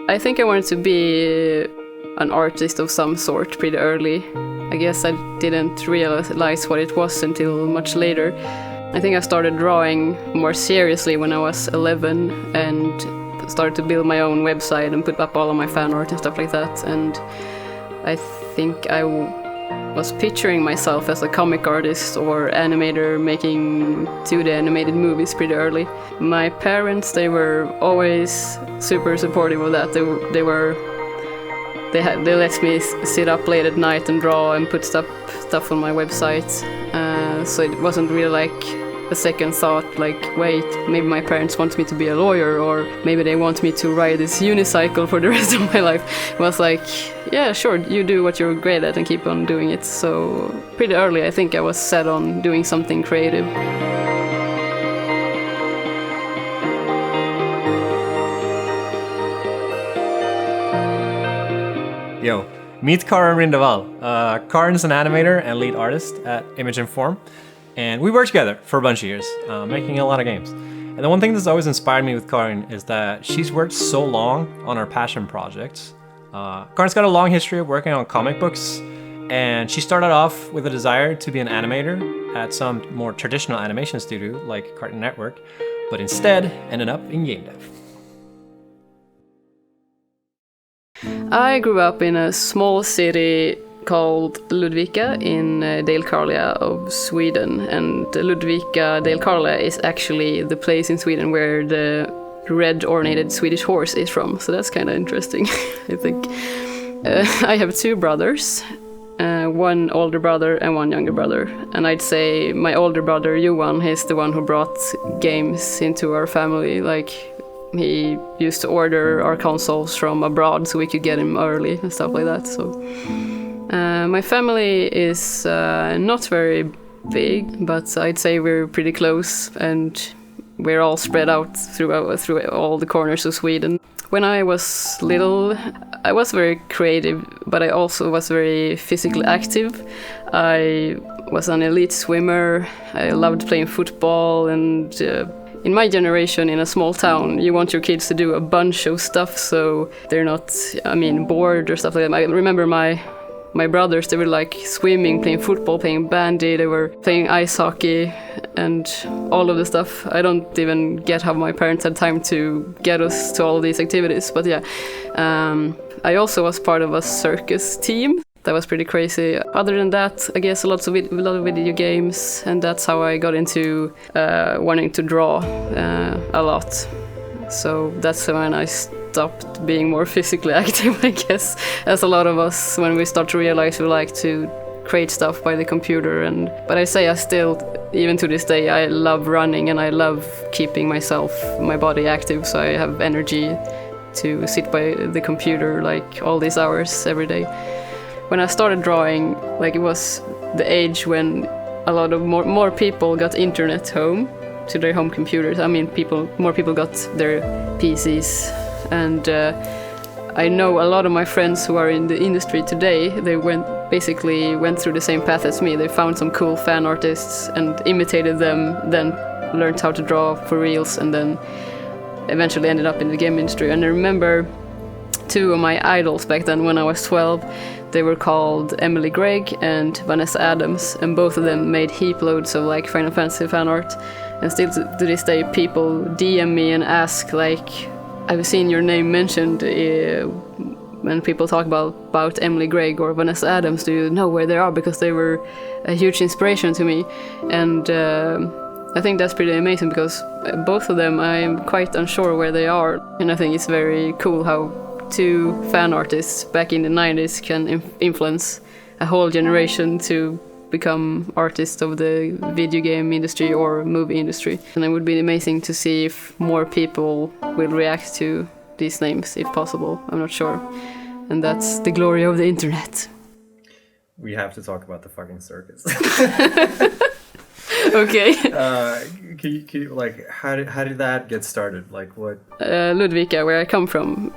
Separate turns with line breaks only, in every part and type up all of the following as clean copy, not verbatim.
I think I wanted to be an artist of some sort pretty early. I guess I didn't realize what it was until much later. I think I started drawing more seriously when I was 11 and started to build my own website and put up all of my fan art and stuff like that. And I think I was picturing myself as a comic artist or animator making 2D animated movies pretty early. My parents, they were always super supportive of that. They let me sit up late at night and draw and put stuff on my website. So it wasn't really like a second thought, like, wait, maybe my parents want me to be a lawyer, or maybe they want me to ride this unicycle for the rest of my life. It was like, yeah, sure, you do what you're great at and keep on doing it. So pretty early, I think I was set on doing something creative.
Yo, meet Karin Rindevall. Karin's an animator and lead artist at Image & Form. And we worked together for a bunch of years, making a lot of games. And the one thing that's always inspired me with Karin is that she's worked so long on her passion projects. Karin's got a long history of working on comic books, and she started off with a desire to be an animator at some more traditional animation studio like Cartoon Network, but instead ended up in game dev.
I grew up in a small city called Ludvika in Dalecarlia of Sweden, and Ludvika Dalecarlia is actually the place in Sweden where the red ornated Swedish horse is from, so that's kind of interesting. I think. I have 2 brothers, one older brother and one younger brother, and I'd say my older brother Johan is the one who brought games into our family. Like, he used to order our consoles from abroad so we could get them early and stuff like that. So my family is not very big, but I'd say we're pretty close, and we're all spread out through all the corners of Sweden. When I was little, I was very creative, but I also was very physically active. I was an elite swimmer. I loved playing football, and in my generation, in a small town, you want your kids to do a bunch of stuff so they're not, bored or stuff like that. I remember my brothers, they were like swimming, playing football, playing bandy, they were playing ice hockey and all of the stuff. I don't even get how my parents had time to get us to all of these activities, but yeah. I also was part of a circus team. That was pretty crazy. Other than that, I guess a lot of video games, and that's how I got into wanting to draw a lot. So that's when I stopped being more physically active, I guess, as a lot of us, when we start to realize we like to create stuff by the computer. But I say I still, even to this day, I love running and I love keeping my body active, so I have energy to sit by the computer like all these hours every day. When I started drawing, like, it was the age when a lot of more people got internet home to their home computers. More people got their PCs, and I know a lot of my friends who are in the industry today. They went through the same path as me. They found some cool fan artists and imitated them, then learned how to draw for reals, and then eventually ended up in the game industry. And I remember 2 of my idols back then when I was 12. They were called Emily Gregg and Vanessa Adams, and both of them made heap loads of like Final Fantasy fan art. And still to this day, people DM me and ask, like, I've seen your name mentioned when people talk about Emily Gregg or Vanessa Adams. Do you know where they are? Because they were a huge inspiration to me. And I think that's pretty amazing, because both of them, I'm quite unsure where they are. And I think it's very cool how 2 fan artists back in the 90s can influence a whole generation to become artists of the video game industry or movie industry. And it would be amazing to see if more people will react to these names, if possible. I'm not sure. And that's the glory of the internet.
We have to talk about the fucking circus.
Okay.
Can you, like, how did that get started? Like, what?
Ludvika, where I come from,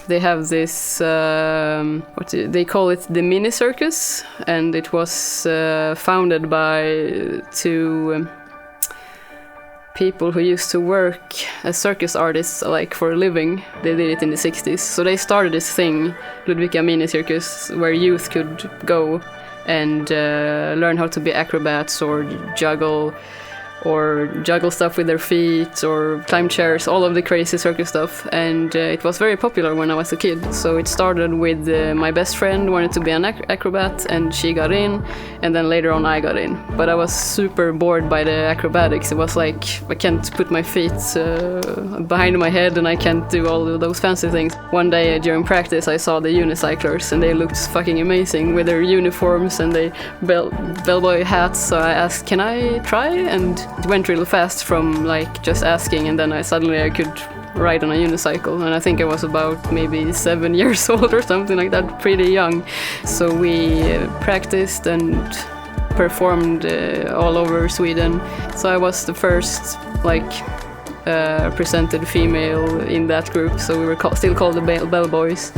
they have this, they call it the mini circus, and it was founded by 2 people who used to work as circus artists like for a living. They did it in the 60s. So they started this thing, Ludvika Mini Circus, where youth could go and learn how to be acrobats or juggle stuff with their feet or climb chairs, all of the crazy circus stuff. And it was very popular when I was a kid. So it started with my best friend wanted to be an acrobat and she got in, and then later on I got in. But I was super bored by the acrobatics. It was like I can't put my feet behind my head and I can't do all of those fancy things. One day during practice I saw the unicyclers and they looked fucking amazing with their uniforms and they bellboy hats. So I asked, can I try? And it went really fast from like just asking, and then I could ride on a unicycle, and I think I was about maybe 7 years old or something like that, pretty young. So we practiced and performed all over Sweden. So I was the first presented female in that group, so we were still called the Bellboys.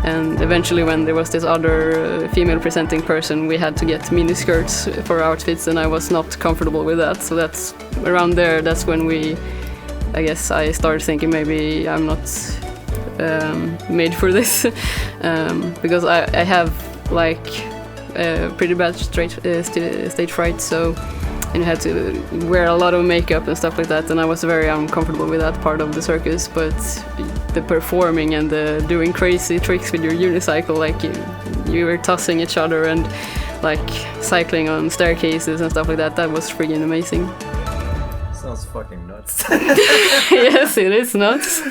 And eventually when there was this other female presenting person, we had to get miniskirts for outfits, and I was not comfortable with that. So that's around there, that's when I guess I started thinking maybe I'm not made for this. Because I have pretty bad stage fright, so, and you had to wear a lot of makeup and stuff like that, and I was very uncomfortable with that part of the circus. But the performing and the doing crazy tricks with your unicycle, like you were tossing each other and like cycling on staircases and stuff like that, that was freaking amazing.
Sounds fucking nuts.
Yes, it is nuts.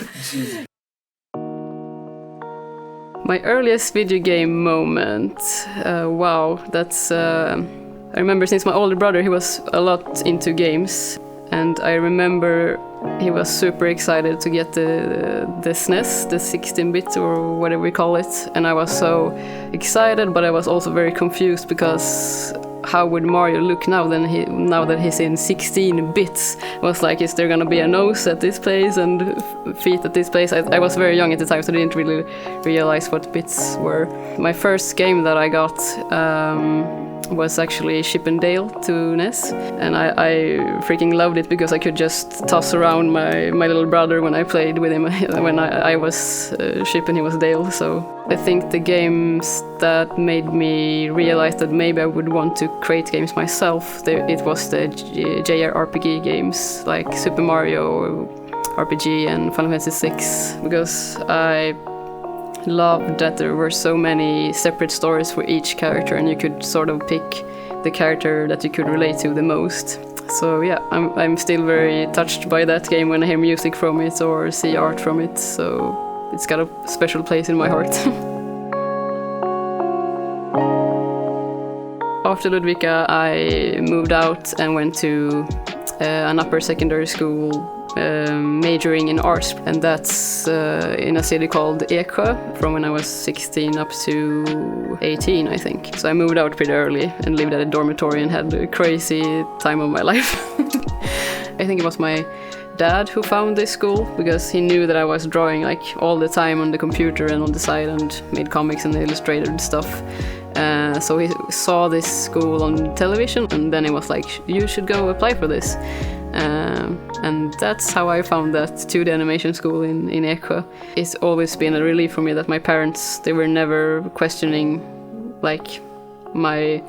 My earliest video game moment, wow, that's... I remember since my older brother, he was a lot into games, and I remember he was super excited to get the SNES, the 16-bit or whatever we call it, and I was so excited, but I was also very confused because how would Mario look now that he's in 16 bits? I was like, is there gonna be a nose at this place and feet at this place? I was very young at the time, so I didn't really realize what bits were. My first game that I got was actually Chip and Dale to NES, and I freaking loved it because I could just toss around my little brother when I played with him when I was Chip and he was Dale. So I think the games that made me realize that maybe I would want to create games myself, it was the JRPG games like Super Mario RPG and Final Fantasy VI, because I loved that there were so many separate stories for each character and you could sort of pick the character that you could relate to the most. So yeah, I'm still very touched by that game when I hear music from it or see art from it, so it's got a special place in my heart. After Ludvika, I moved out and went to an upper secondary school majoring in art, and that's in a city called Eksjö from when I was 16 up to 18, I think. So I moved out pretty early and lived at a dormitory and had a crazy time of my life. I think it was my dad who found this school because he knew that I was drawing like all the time on the computer and on the side and made comics and illustrated stuff. So he saw this school on television and then he was like, you should go apply for this. And that's how I found that 2D animation school in Eksjö. It's always been a relief for me that my parents, they were never questioning like my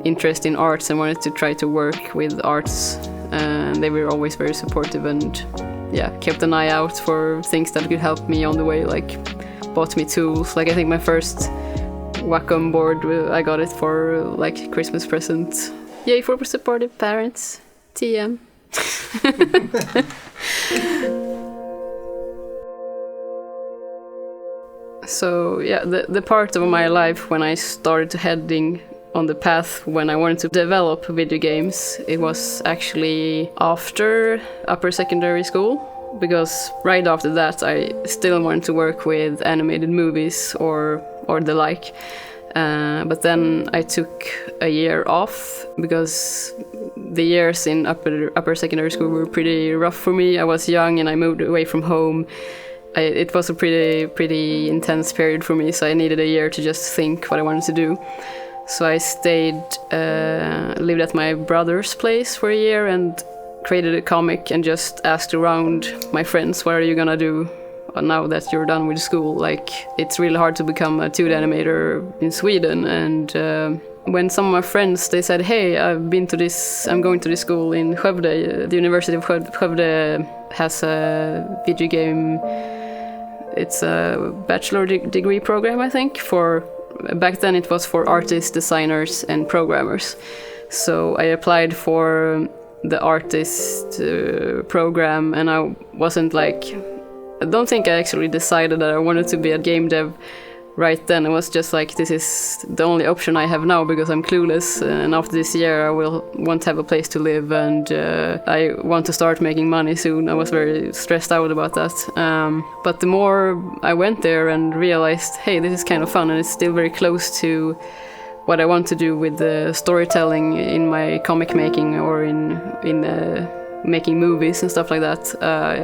interest in arts and wanted to try to work with arts. And they were always very supportive and yeah, kept an eye out for things that could help me on the way, like bought me tools. Like I think my first Wacom board, I got it for like Christmas present. Yay for supportive parents. TM. So yeah, the part of my life when I started heading on the path when I wanted to develop video games, it was actually after upper secondary school, because right after that I still wanted to work with animated movies or the like. But then I took a year off because the years in upper secondary school were pretty rough for me. I was young and I moved away from home. It was a pretty intense period for me, so I needed a year to just think what I wanted to do. So I stayed, lived at my brother's place for a year, and created a comic and just asked around my friends, what are you gonna do now that you're done with school? Like, it's really hard to become a 2D animator in Sweden. And when some of my friends, they said, hey, I'm going to this school in Skövde. The University of Skövde has a video game, it's a bachelor degree program, I think. Back then it was for artists, designers and programmers. So I applied for the artist program, and I wasn't like, I don't think I actually decided that I wanted to be a game dev right then. It was just like, this is the only option I have now because I'm clueless, and after this year I will want to have a place to live, and I want to start making money soon. I was very stressed out about that. But the more I went there and realized, hey, this is kind of fun, and it's still very close to what I want to do with the storytelling in my comic making or in making movies and stuff like that.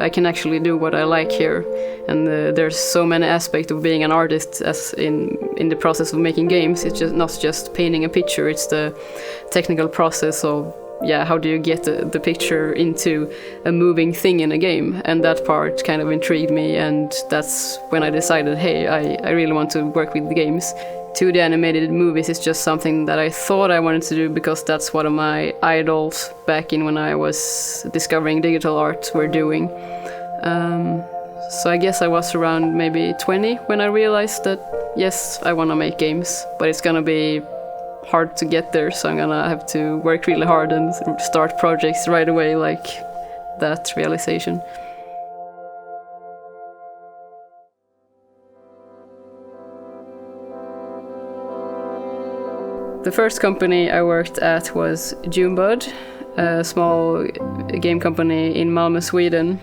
I can actually do what I like here, and there's so many aspects of being an artist as in the process of making games. It's just not just painting a picture, it's the technical process of how do you get the picture into a moving thing in a game, and that part kind of intrigued me, and that's when I decided, hey, I really want to work with the games. 2D animated movies is just something that I thought I wanted to do because that's one of my idols back in when I was discovering digital art were doing. So I guess I was around maybe 20 when I realized that, yes, I want to make games, but it's gonna be hard to get there, so I'm gonna have to work really hard and start projects right away, like that realization. The first company I worked at was Junebud, a small game company in Malmö, Sweden.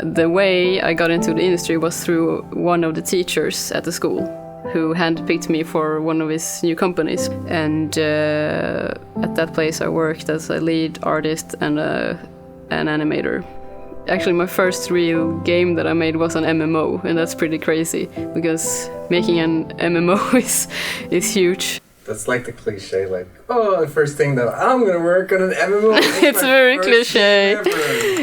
The way I got into the industry was through one of the teachers at the school who handpicked me for one of his new companies. And at that place I worked as a lead artist and an animator. Actually, my first real game that I made was an MMO, and that's pretty crazy because making an MMO is huge.
That's like the cliche, like, oh, the first thing that I'm gonna work on an MMO.
It's very cliche.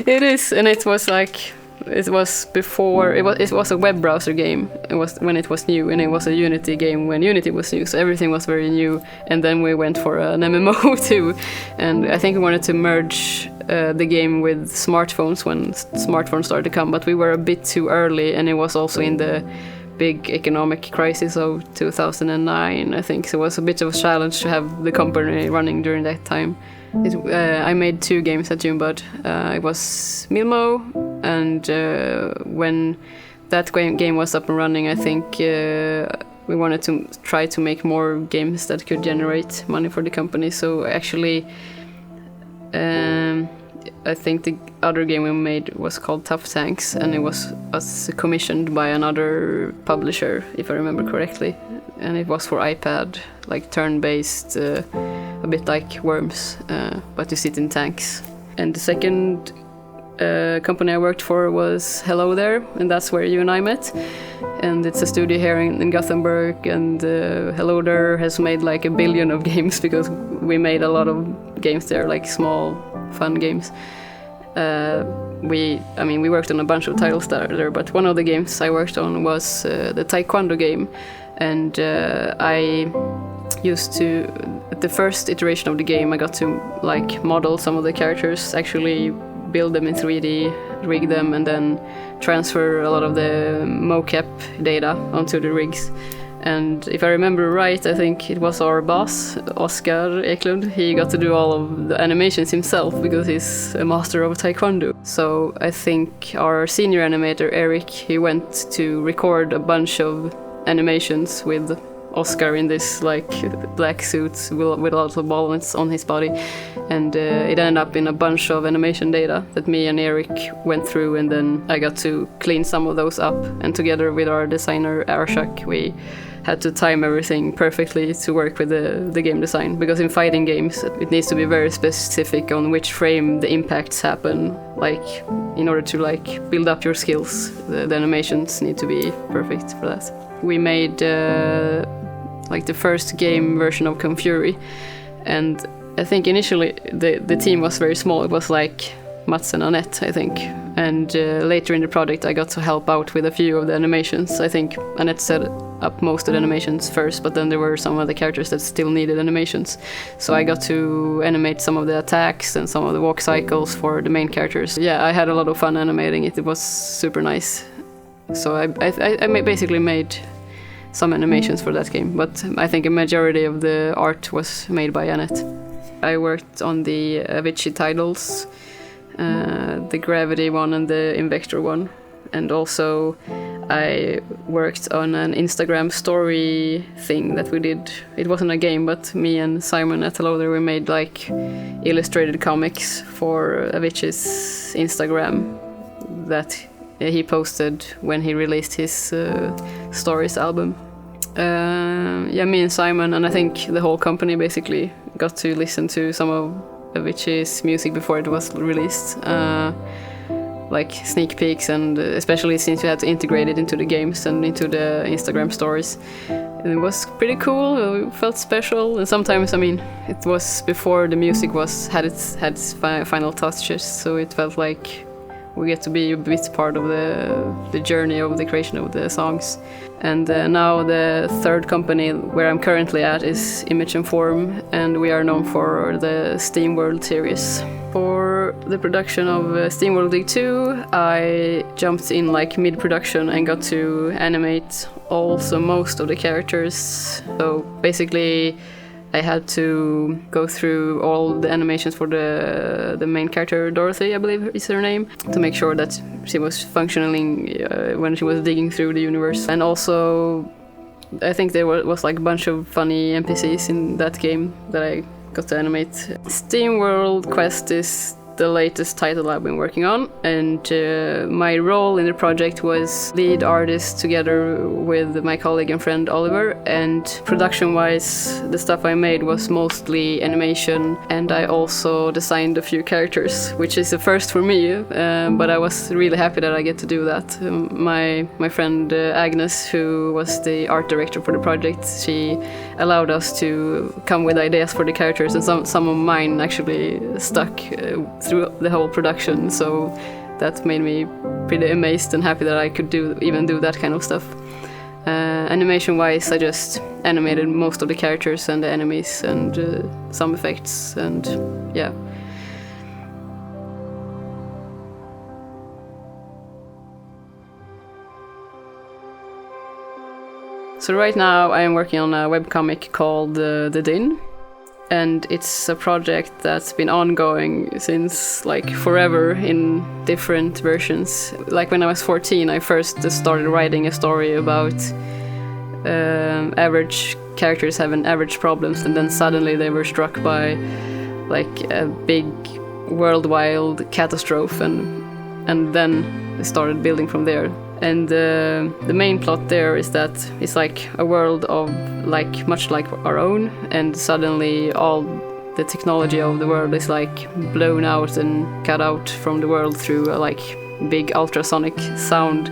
It is, and it was like, it was before, it was a web browser game. It was when it was new, and it was a Unity game when Unity was new, so everything was very new. And then we went for an MMO too, and I think we wanted to merge the game with smartphones when smartphones started to come, but we were a bit too early, and it was also in the big economic crisis of 2009, I think. So it was a bit of a challenge to have the company running during that time. I made 2 games at Junebud. It was Milmo, and when that game was up and running, I think we wanted to try to make more games that could generate money for the company. So actually, I think the other game we made was called Tough Tanks, and it was commissioned by another publisher, if I remember correctly. And it was for iPad, like turn-based, a bit like Worms, but you sit in tanks. And the second company I worked for was Hello There, and that's where you and I met. And it's a studio here in Gothenburg, and Hello There has made like 1 billion of games because we made a lot of games there, like small, fun games. We worked on a bunch of titles there, but one of the games I worked on was the Taekwondo game, and I used to, at the first iteration of the game, I got to like model some of the characters, actually build them in 3D, rig them, and then transfer a lot of the mocap data onto the rigs. And if I remember right, I think it was our boss, Oskar Eklund. He got to do all of the animations himself because he's a master of Taekwondo. So I think our senior animator, Eric, he went to record a bunch of animations with Oscar in this like black suit with a lot of balls on his body, and it ended up in a bunch of animation data that me and Eric went through, and then I got to clean some of those up, and together with our designer Arshak we had to time everything perfectly to work with the game design, because in fighting games it needs to be very specific on which frame the impacts happen, like in order to like build up your skills. The animations need to be perfect for that. We made like the first game version of Kung Fury, and I think initially the team was very small. It was like Mats and Annette, I think. And later in the project I got to help out with a few of the animations. I think Annette set up most of the animations first, but then there were some of the characters that still needed animations. So I got to animate some of the attacks and some of the walk cycles for the main characters. Yeah, I had a lot of fun animating it. It was super nice. So I basically made some animations for that game, but I think a majority of the art was made by Annette. I worked on the Avicii titles, the Gravity one and the Invector one, and also I worked on an Instagram story thing that we did. It wasn't a game, but me and Simon at Loader, we made like illustrated comics for Avicii's Instagram that he posted when he released his Stories album. Yeah, me and Simon, and I think the whole company basically got to listen to some of Avicii's music before it was released, like sneak peeks, and especially since we had to integrate it into the games and into the Instagram stories. And it was pretty cool. It felt special, and sometimes, I mean, it was before the music had its final touches, so it felt like we get to be a bit part of the journey of the creation of the songs. And now the third company where I'm currently at is Image and Form, and we are known for the SteamWorld series. For the production of SteamWorld League 2, I jumped in like mid-production and got to animate also most of the characters. So basically I had to go through all the animations for the main character, Dorothy, I believe is her name, to make sure that she was functioning when she was digging through the universe. And also, I think there was like a bunch of funny NPCs in that game that I got to animate. SteamWorld Quest is the latest title I've been working on, and my role in the project was lead artist together with my colleague and friend Oliver, and production-wise the stuff I made was mostly animation, and I also designed a few characters, which is a first for me, but I was really happy that I get to do that. My friend Agnes, who was the art director for the project, she allowed us to come with ideas for the characters, and some of mine actually stuck through the whole production, so that made me pretty amazed and happy that I could even do that kind of stuff. Animation-wise, I just animated most of the characters and the enemies and some effects, and yeah. So right now I am working on a webcomic called The Din. And it's a project that's been ongoing since like forever in different versions. Like when I was 14, I first started writing a story about average characters having average problems, and then suddenly they were struck by like a big worldwide catastrophe, and then they started building from there. And the main plot there is that it's like a world of like much like our own, and suddenly all the technology of the world is like blown out and cut out from the world through a like big ultrasonic sound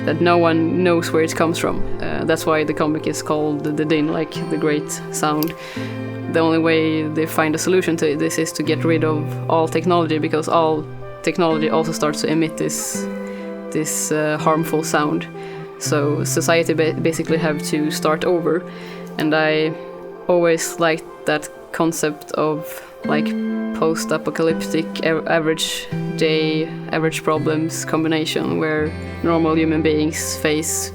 that no one knows where it comes from. That's why the comic is called The Din, like the great sound. The only way they find a solution to this is to get rid of all technology, because all technology also starts to emit this harmful sound. So society basically have to start over, and I always liked that concept of like post-apocalyptic average day, average problems combination, where normal human beings face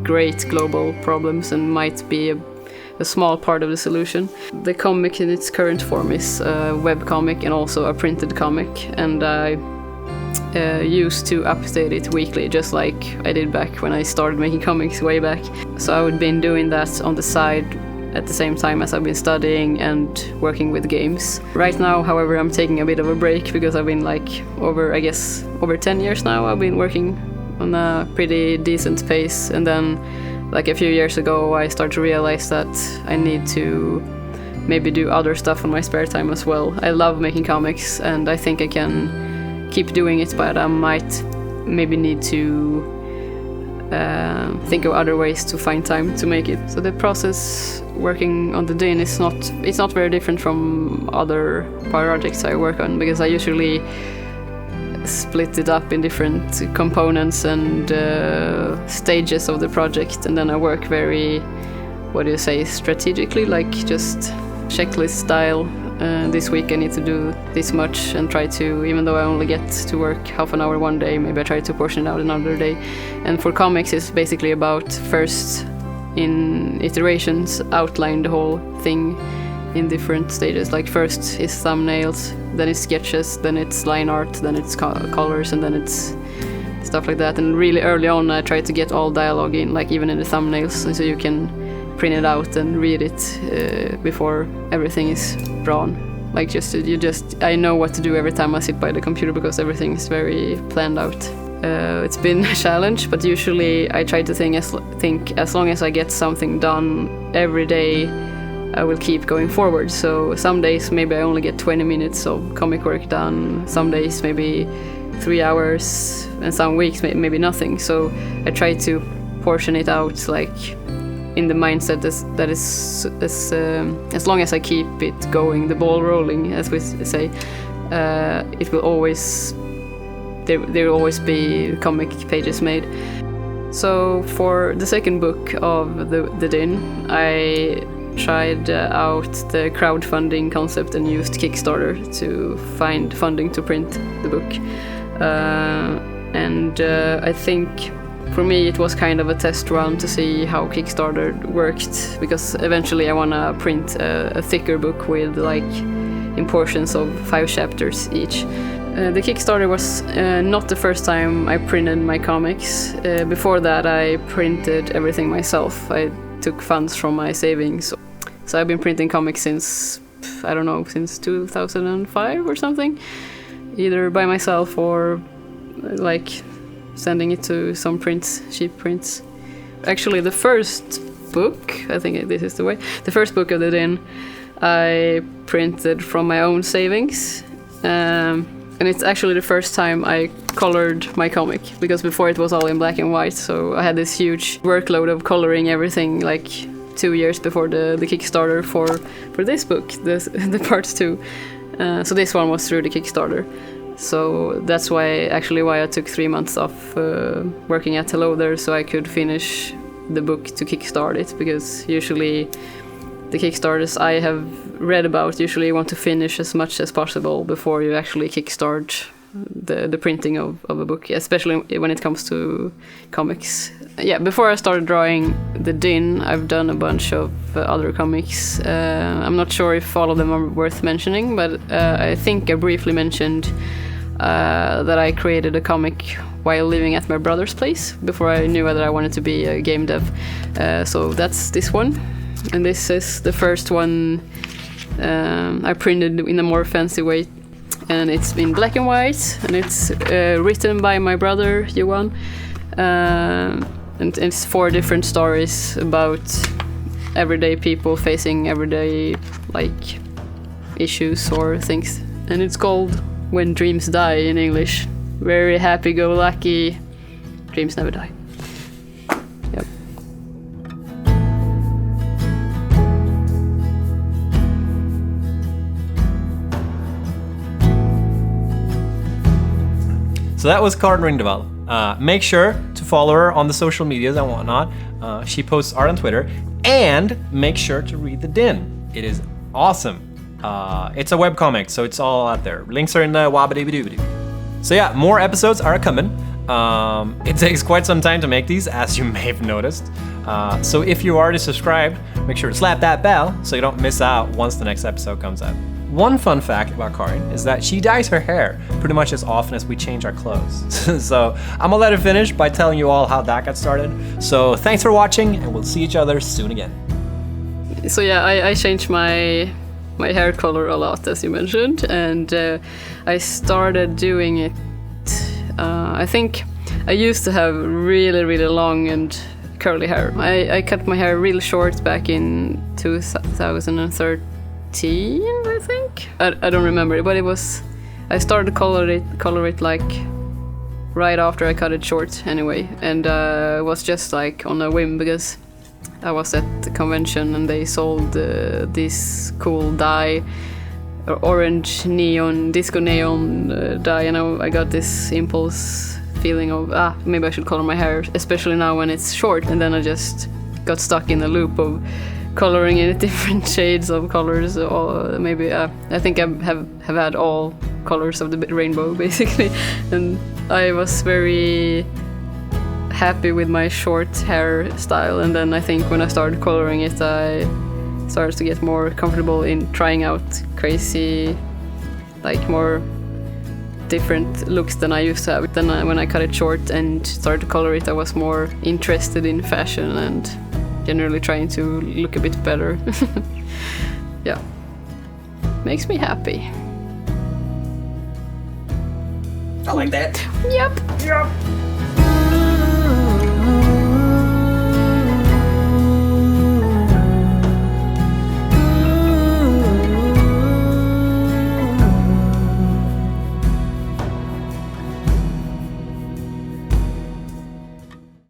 great global problems and might be a small part of the solution. The comic in its current form is a webcomic and also a printed comic, and I used to update it weekly, just like I did back when I started making comics way back. So I would been doing that on the side at the same time as I've been studying and working with games. Right now, however, I'm taking a bit of a break because I've been like over 10 years now I've been working on a pretty decent pace, and then like a few years ago I started to realize that I need to maybe do other stuff in my spare time as well. I love making comics and I think I can keep doing it, but I might maybe need to think of other ways to find time to make it. So the process working on the Din is not very different from other projects I work on, because I usually split it up in different components and stages of the project, and then I work very, what do you say, strategically, like just checklist style. This week I need to do this much and try to, even though I only get to work half an hour one day, maybe I try to portion it out another day. And for comics it's basically about first in iterations outline the whole thing in different stages. Like first is thumbnails, then it's sketches, then it's line art, then it's colors, and then it's stuff like that. And really early on I try to get all dialogue in, like even in the thumbnails, so you can print it out and read it before everything is drawn. Like I know what to do every time I sit by the computer because everything is very planned out. It's been a challenge, but usually I try to think as long as I get something done every day, I will keep going forward. So some days maybe I only get 20 minutes of comic work done, some days maybe 3 hours, and some weeks maybe nothing. So I try to portion it out, like in the mindset that is as long as I keep it going, the ball rolling, as we say, it will always there will always be comic pages made. So for the second book of the Din, I tried out the crowdfunding concept and used Kickstarter to find funding to print the book, and I think for me it was kind of a test run to see how Kickstarter worked, because eventually I want to print a thicker book with like in portions of 5 chapters each. The Kickstarter was not the first time I printed my comics. Before that I printed everything myself. I took funds from my savings. So I've been printing comics since, I don't know, since 2005 or something. Either by myself or like sending it to some prints, cheap prints. Actually the first book, I think this is the way, the first book of the Din I printed from my own savings. And it's actually the first time I colored my comic, because before it was all in black and white, so I had this huge workload of coloring everything like 2 years before the Kickstarter for this book, the part 2. So this one was through the Kickstarter. So that's why I took 3 months off working at Hello There, so I could finish the book to kickstart it, because usually the Kickstarters I have read about usually want to finish as much as possible before you actually kickstart the printing of a book, especially when it comes to comics. Yeah, before I started drawing the Din, I've done a bunch of other comics. I'm not sure if all of them are worth mentioning, but I think I briefly mentioned that I created a comic while living at my brother's place before I knew whether I wanted to be a game dev. So that's this one. And this is the first one I printed in a more fancy way, and it's in black and white, and it's written by my brother Johan, and it's 4 different stories about everyday people facing everyday like issues or things, and it's called When Dreams Die in English. Very happy-go-lucky, dreams never die. Yep.
So that was Karin Rindevall. Make sure to follow her on the social medias and whatnot. She posts art on Twitter. And make sure to read The Din. It is awesome. It's a webcomic, so it's all out there. Links are in the wabba-dibba-doo-doo. So yeah, more episodes are coming. It takes quite some time to make these, as you may have noticed. So if you already subscribed, make sure to slap that bell so you don't miss out once the next episode comes out. One fun fact about Karin is that she dyes her hair pretty much as often as we change our clothes. So I'm gonna let her finish by telling you all how that got started. So thanks for watching, and we'll see each other soon again.
So yeah, I changed my hair color a lot, as you mentioned, and I started doing it. I think I used to have really, really long and curly hair. I cut my hair real short back in 2013. I think. I don't remember it, but it was. I started to color it like right after I cut it short anyway, and it was just like on a whim because I was at the convention and they sold this cool dye orange neon, disco neon dye, and I got this impulse feeling of, maybe I should color my hair, especially now when it's short, and then I just got stuck in a loop of coloring in different shades of colors, or maybe I think I have had all colors of the rainbow basically, and I was very happy with my short hairstyle, and then I think when I started coloring it I started to get more comfortable in trying out crazy, like more different looks than I used to have. Then when I cut it short and started to color it, I was more interested in fashion and generally trying to look a bit better. Yeah, makes me happy.
I like that.
Yep.
Yep.